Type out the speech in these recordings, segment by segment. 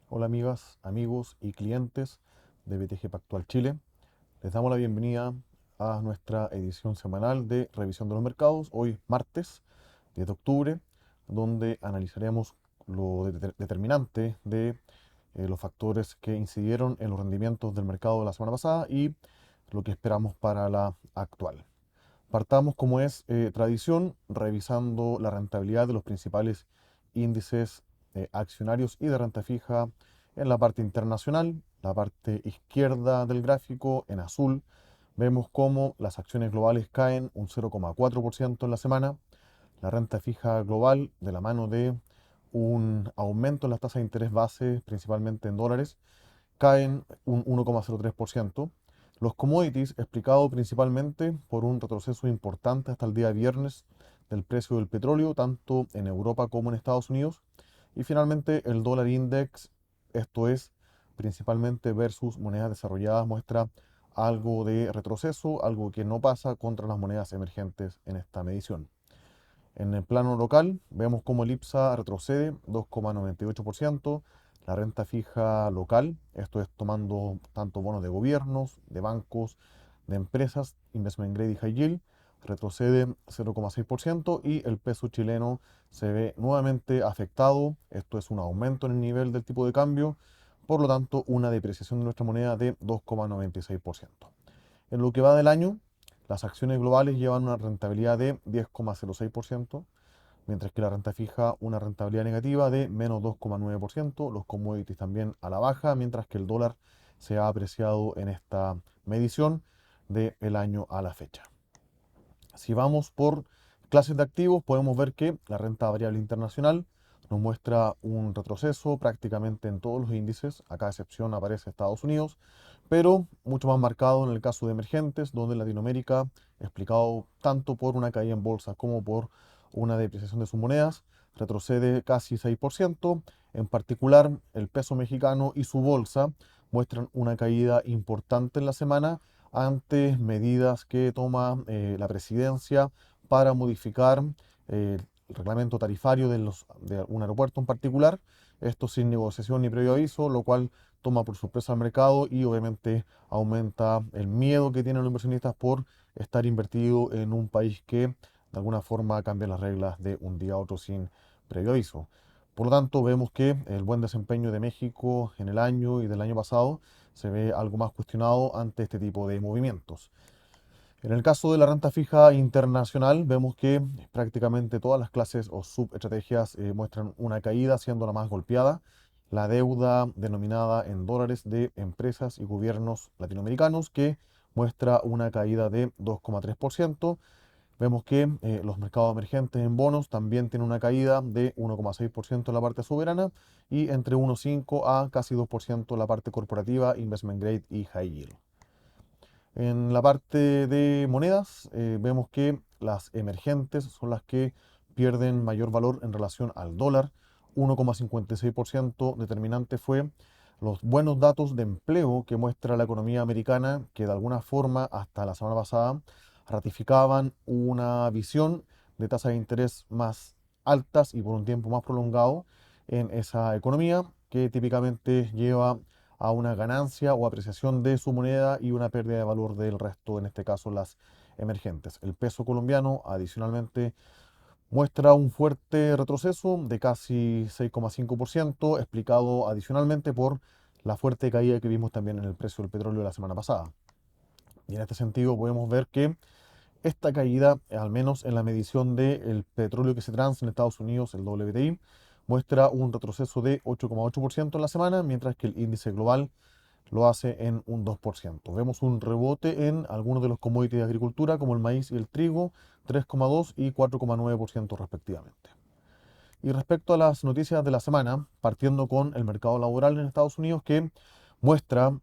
Hola amigas, amigos y clientes de BTG Pactual Chile. Les damos la bienvenida a nuestra edición semanal de Revisión de los Mercados, hoy martes 10 de octubre, donde analizaremos lo determinante de los factores que incidieron en los rendimientos del mercado de la semana pasada y lo que esperamos para la actual. Partamos, como es tradición, revisando la rentabilidad de los principales índices accionarios y de renta fija en la parte internacional. La parte izquierda del gráfico, en azul, vemos cómo las acciones globales caen un 0,4% en la semana. La renta fija global, de la mano de un aumento en las tasas de interés base, principalmente en dólares, caen un 1,03%. Los commodities, explicado principalmente por un retroceso importante hasta el día viernes del precio del petróleo, tanto en Europa como en Estados Unidos. Y finalmente el dólar index, esto es principalmente versus monedas desarrolladas, muestra algo de retroceso, algo que no pasa contra las monedas emergentes en esta medición. En el plano local, vemos cómo el IPSA retrocede 2,98%, la renta fija local, esto es tomando tanto bonos de gobiernos, de bancos, de empresas, investment grade y high yield, retrocede 0,6% y el peso chileno se ve nuevamente afectado, esto es un aumento en el nivel del tipo de cambio, por lo tanto una depreciación de nuestra moneda de 2,96%. En lo que va del año, las acciones globales llevan una rentabilidad de 10,06%, mientras que la renta fija una rentabilidad negativa de menos 2,9%, los commodities también a la baja, mientras que el dólar se ha apreciado en esta medición del año a la fecha. Si vamos por clases de activos, podemos ver que la renta variable internacional nos muestra un retroceso prácticamente en todos los índices, acá a excepción aparece Estados Unidos, pero mucho más marcado en el caso de emergentes, donde Latinoamérica, explicado tanto por una caída en bolsa como por una depreciación de sus monedas, retrocede casi 6%. En particular, el peso mexicano y su bolsa muestran una caída importante en la semana ante medidas que toma la presidencia para modificar el reglamento tarifario de un aeropuerto en particular, esto sin negociación ni previo aviso, lo cual toma por sorpresa al mercado y obviamente aumenta el miedo que tienen los inversionistas por estar invertido en un país que de alguna forma cambia las reglas de un día a otro sin previo aviso. Por lo tanto, vemos que el buen desempeño de México en el año y del año pasado se ve algo más cuestionado ante este tipo de movimientos. En el caso de la renta fija internacional, vemos que prácticamente todas las clases o subestrategias muestran una caída, siendo la más golpeada la deuda denominada en dólares de empresas y gobiernos latinoamericanos, que muestra una caída de 2,3%. Vemos que los mercados emergentes en bonos también tienen una caída de 1,6% en la parte soberana y entre 1,5 a casi 2% en la parte corporativa, investment grade y high yield. En la parte de monedas, vemos que las emergentes son las que pierden mayor valor en relación al dólar. 1,56% determinante fue los buenos datos de empleo que muestra la economía americana, que de alguna forma hasta la semana pasada ratificaban una visión de tasas de interés más altas y por un tiempo más prolongado en esa economía, que típicamente lleva a una ganancia o apreciación de su moneda y una pérdida de valor del resto, en este caso las emergentes. El peso colombiano adicionalmente muestra un fuerte retroceso de casi 6,5%, explicado adicionalmente por la fuerte caída que vimos también en el precio del petróleo la semana pasada. Y en este sentido podemos ver que esta caída, al menos en la medición del petróleo que se transa en Estados Unidos, el WTI, muestra un retroceso de 8,8% en la semana, mientras que el índice global lo hace en un 2%. Vemos un rebote en algunos de los commodities de agricultura, como el maíz y el trigo, 3,2 y 4,9% respectivamente. Y respecto a las noticias de la semana, partiendo con el mercado laboral en Estados Unidos, que muestra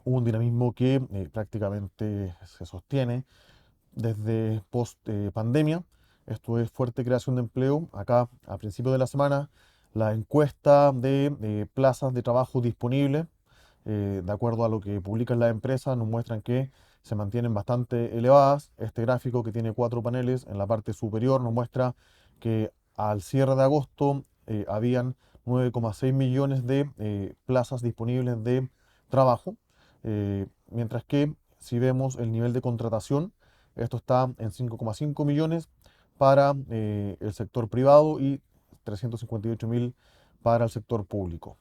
un dinamismo que prácticamente se sostiene desde post pandemia. Esto es fuerte creación de empleo. Acá, a principios de la semana, la encuesta de plazas de trabajo disponibles, de acuerdo a lo que publican las empresas, nos muestran que se mantienen bastante elevadas. Este gráfico, que tiene cuatro paneles, en la parte superior nos muestra que al cierre de agosto habían 9,6 millones de plazas disponibles de trabajo, mientras que si vemos el nivel de contratación, esto está en 5,5 millones para el sector privado y 358.000 para el sector público.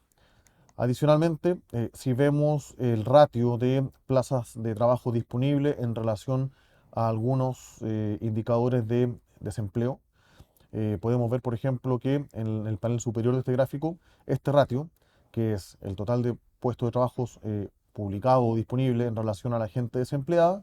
Adicionalmente, si vemos el ratio de plazas de trabajo disponible en relación a algunos indicadores de desempleo, podemos ver, por ejemplo, que en el panel superior de este gráfico, este ratio, que es el total de puestos de trabajo publicados o disponibles en relación a la gente desempleada,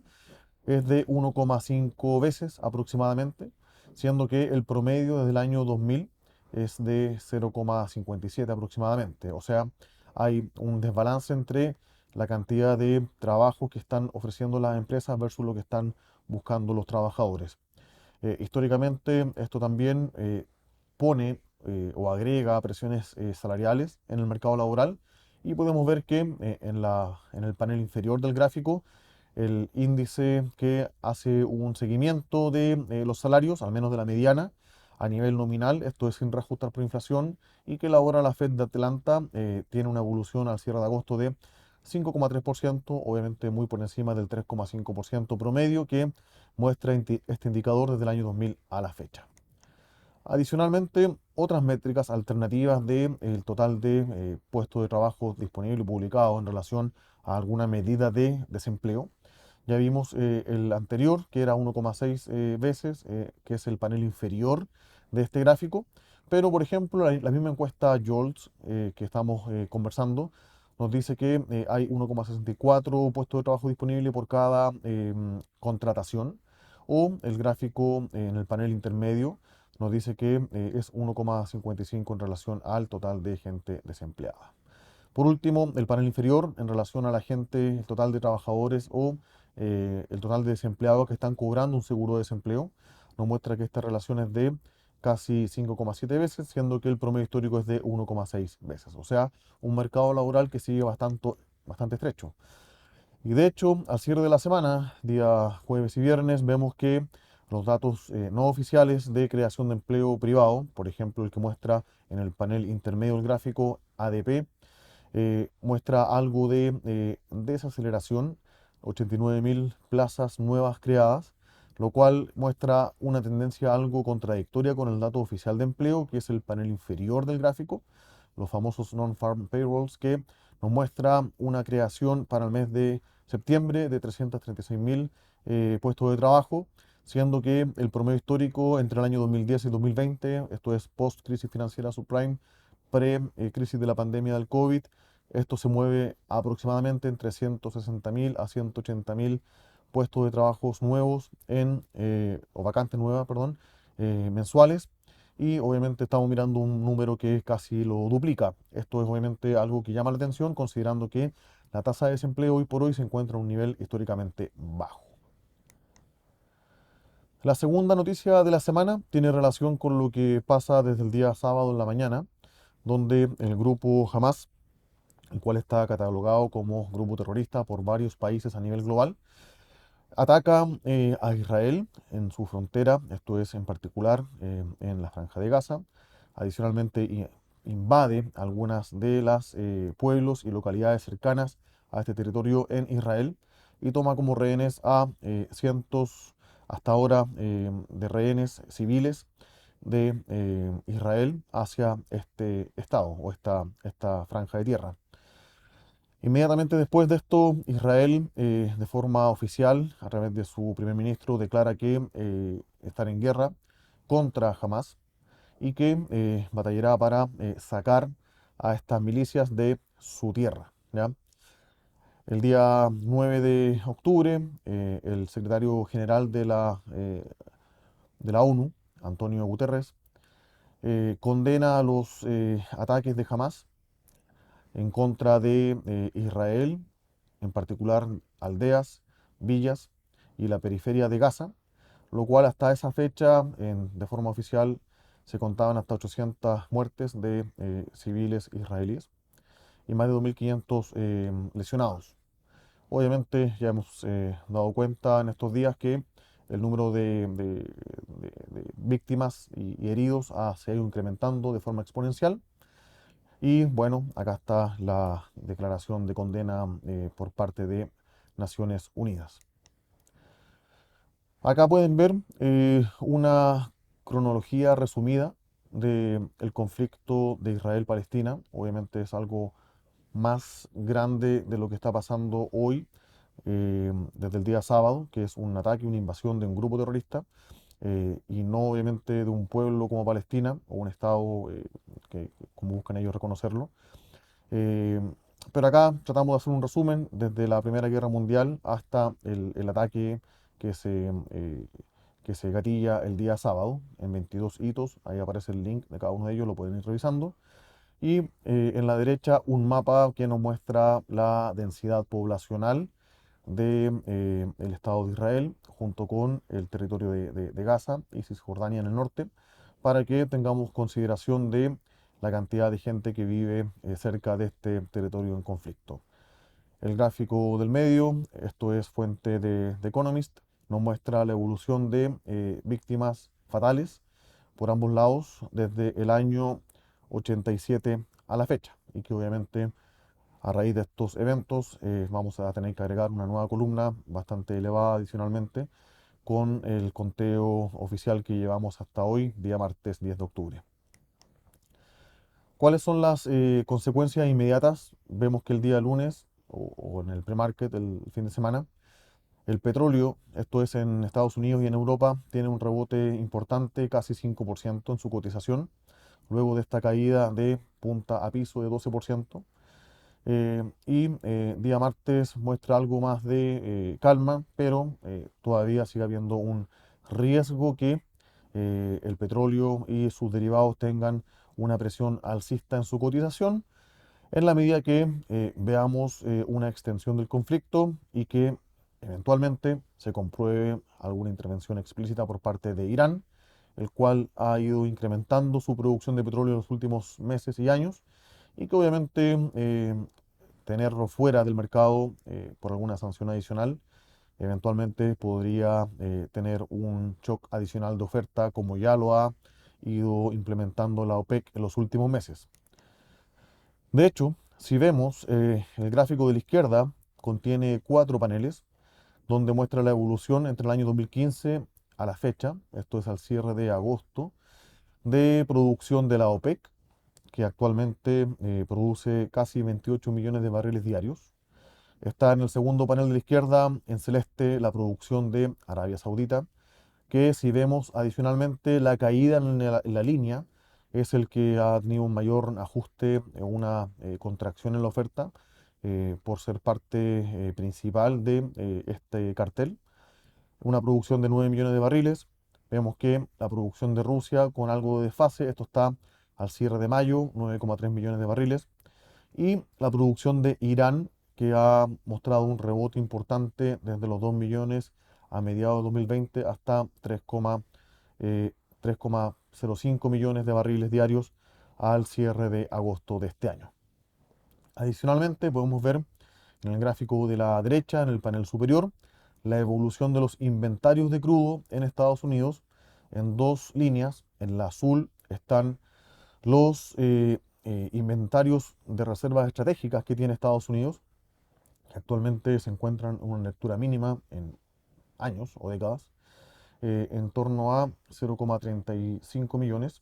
es de 1,5 veces aproximadamente, siendo que el promedio desde el año 2000 es de 0,57 aproximadamente. O sea, hay un desbalance entre la cantidad de trabajos que están ofreciendo las empresas versus lo que están buscando los trabajadores. Históricamente, esto también pone o agrega presiones salariales en el mercado laboral y podemos ver que en el panel inferior del gráfico el índice que hace un seguimiento de los salarios, al menos de la mediana, a nivel nominal, esto es sin reajustar por inflación, y que la hora la Fed de Atlanta tiene una evolución al cierre de agosto de 5,3%, obviamente muy por encima del 3,5% promedio que muestra este indicador desde el año 2000 a la fecha. Adicionalmente, otras métricas alternativas del total de puestos de trabajo disponibles y publicados en relación a alguna medida de desempleo. Ya vimos el anterior, que era 1,6 veces, que es el panel inferior de este gráfico. Pero, por ejemplo, la misma encuesta JOLTS que estamos conversando nos dice que hay 1,64 puestos de trabajo disponibles por cada contratación. O el gráfico en el panel intermedio nos dice que es 1,55 en relación al total de gente desempleada. Por último, el panel inferior en relación a la gente, el total de trabajadores o el total de desempleados que están cobrando un seguro de desempleo, nos muestra que esta relación es de casi 5,7 veces, siendo que el promedio histórico es de 1,6 veces. O sea, un mercado laboral que sigue bastante estrecho. Y de hecho, al cierre de la semana, día jueves y viernes, vemos que los datos no oficiales de creación de empleo privado, por ejemplo, el que muestra en el panel intermedio del gráfico ADP, muestra algo de desaceleración, 89.000 plazas nuevas creadas, lo cual muestra una tendencia algo contradictoria con el dato oficial de empleo, que es el panel inferior del gráfico, los famosos non-farm payrolls, que nos muestra una creación para el mes de septiembre de 336.000 puestos de trabajo, siendo que el promedio histórico entre el año 2010 y 2020, esto es post-crisis financiera subprime, pre-crisis de la pandemia del COVID, esto se mueve aproximadamente entre 160.000 a 180.000 puestos de trabajos nuevos o vacantes nuevas, perdón, mensuales. Y obviamente estamos mirando un número que casi lo duplica. Esto es obviamente algo que llama la atención considerando que la tasa de desempleo hoy por hoy se encuentra en un nivel históricamente bajo. La segunda noticia de la semana tiene relación con lo que pasa desde el día sábado en la mañana, donde el grupo Hamas, el cual está catalogado como grupo terrorista por varios países a nivel global, ataca a Israel en su frontera, esto es en particular en la Franja de Gaza. Adicionalmente invade algunas de las pueblos y localidades cercanas a este territorio en Israel y toma como rehenes a cientos hasta ahora de rehenes civiles de Israel hacia este estado o esta franja de tierra. Inmediatamente después de esto, Israel, de forma oficial, a través de su primer ministro, declara que están en guerra contra Hamas y que batallará para sacar a estas milicias de su tierra. ¿Ya? El día 9 de octubre, el secretario general de la ONU, Antonio Guterres, condena los ataques de Hamas en contra de Israel, en particular aldeas, villas y la periferia de Gaza, lo cual hasta esa fecha, de forma oficial, se contaban hasta 800 muertes de civiles israelíes y más de 2.500 lesionados. Obviamente ya hemos dado cuenta en estos días que el número de víctimas y heridos se ha ido incrementando de forma exponencial. Y bueno, acá está la declaración de condena por parte de Naciones Unidas. Acá pueden ver una cronología resumida del conflicto de Israel-Palestina. Obviamente es algo más grande de lo que está pasando hoy, desde el día sábado, que es un ataque, una invasión de un grupo terrorista, y no obviamente de un pueblo como Palestina o un Estado como buscan ellos reconocerlo. Eh, pero acá tratamos de hacer un resumen desde la Primera Guerra Mundial hasta el ataque que se, eh, que se gatilla el día sábado en 22 hitos. Ahí aparece el link de cada uno de ellos, lo pueden ir revisando. Y en la derecha un mapa que nos muestra la densidad poblacional del Estado de Israel junto con el territorio de Gaza y Cisjordania en el norte, para que tengamos consideración de la cantidad de gente que vive cerca de este territorio en conflicto. El gráfico del medio, esto es fuente de Economist, nos muestra la evolución de víctimas fatales por ambos lados desde el año 87 a la fecha, y que obviamente a raíz de estos eventos vamos a tener que agregar una nueva columna bastante elevada adicionalmente con el conteo oficial que llevamos hasta hoy, día martes 10 de octubre. ¿Cuáles son las consecuencias inmediatas? Vemos que el día lunes o en el pre-market, el fin de semana, el petróleo, esto es en Estados Unidos y en Europa, tiene un rebote importante, casi 5% en su cotización, luego de esta caída de punta a piso de 12%. Día martes muestra algo más de calma, pero todavía sigue habiendo un riesgo que el petróleo y sus derivados tengan una presión alcista en su cotización, en la medida que veamos una extensión del conflicto y que eventualmente se compruebe alguna intervención explícita por parte de Irán, el cual ha ido incrementando su producción de petróleo en los últimos meses y años, y que obviamente tenerlo fuera del mercado por alguna sanción adicional eventualmente podría tener un shock adicional de oferta, como ya lo ha ido implementando la OPEC en los últimos meses. De hecho, si vemos el gráfico de la izquierda, contiene 4 paneles donde muestra la evolución entre el año 2015 a la fecha, esto es al cierre de agosto, de producción de la OPEC, que actualmente produce casi 28 millones de barriles diarios. Está en el segundo panel de la izquierda, en celeste, la producción de Arabia Saudita, que si vemos adicionalmente la caída en la línea, es el que ha tenido un mayor ajuste, una contracción en la oferta, por ser parte principal de este cartel. Una producción de 9 millones de barriles. Vemos que la producción de Rusia con algo de desfase, esto está al cierre de mayo, 9,3 millones de barriles. Y la producción de Irán, que ha mostrado un rebote importante desde los 2 millones a mediados de 2020 hasta 3,05 millones de barriles diarios al cierre de agosto de este año. Adicionalmente, podemos ver en el gráfico de la derecha, en el panel superior, la evolución de los inventarios de crudo en Estados Unidos en dos líneas. En la azul están los inventarios de reservas estratégicas que tiene Estados Unidos, que actualmente se encuentran en una lectura mínima en años o décadas, en torno a 0,35 millones,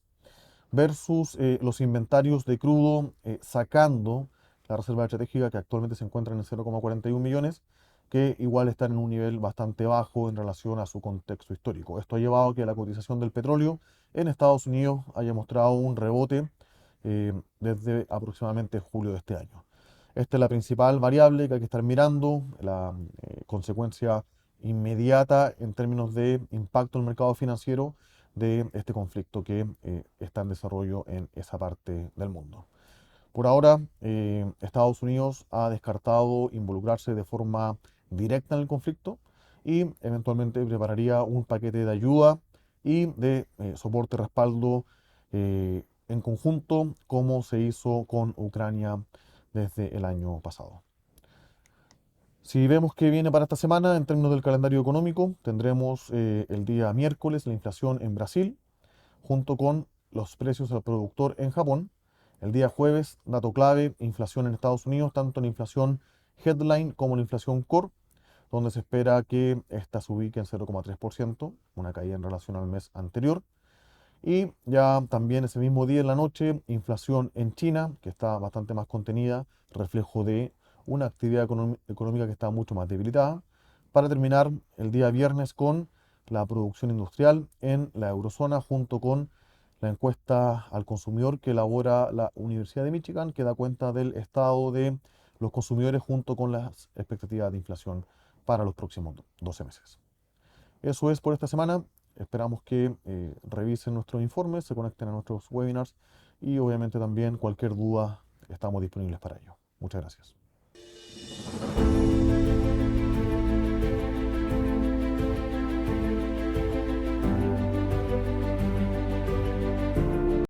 versus los inventarios de crudo sacando la reserva estratégica que actualmente se encuentran en 0,41 millones, que igual están en un nivel bastante bajo en relación a su contexto histórico. Esto ha llevado a que la cotización del petróleo en Estados Unidos haya mostrado un rebote desde aproximadamente julio de este año. Esta es la principal variable que hay que estar mirando, la consecuencia inmediata en términos de impacto en el mercado financiero de este conflicto que está en desarrollo en esa parte del mundo. Por ahora, Estados Unidos ha descartado involucrarse de forma directa en el conflicto y eventualmente prepararía un paquete de ayuda y de soporte y respaldo en conjunto, como se hizo con Ucrania desde el año pasado. Si vemos que viene para esta semana en términos del calendario económico, tendremos el día miércoles la inflación en Brasil, junto con los precios al productor en Japón. El día jueves, dato clave, inflación en Estados Unidos, tanto la inflación headline como la inflación core, donde se espera que esta se ubique en 0,3%, una caída en relación al mes anterior. Y ya también ese mismo día en la noche, inflación en China, que está bastante más contenida, reflejo de una actividad económica que está mucho más debilitada, para terminar el día viernes con la producción industrial en la eurozona, junto con la encuesta al consumidor que elabora la Universidad de Michigan, que da cuenta del estado de los consumidores junto con las expectativas de inflación para los próximos 12 meses. Eso es por esta semana. Esperamos que revisen nuestros informes, se conecten a nuestros webinars y obviamente también cualquier duda estamos disponibles para ello. Muchas gracias.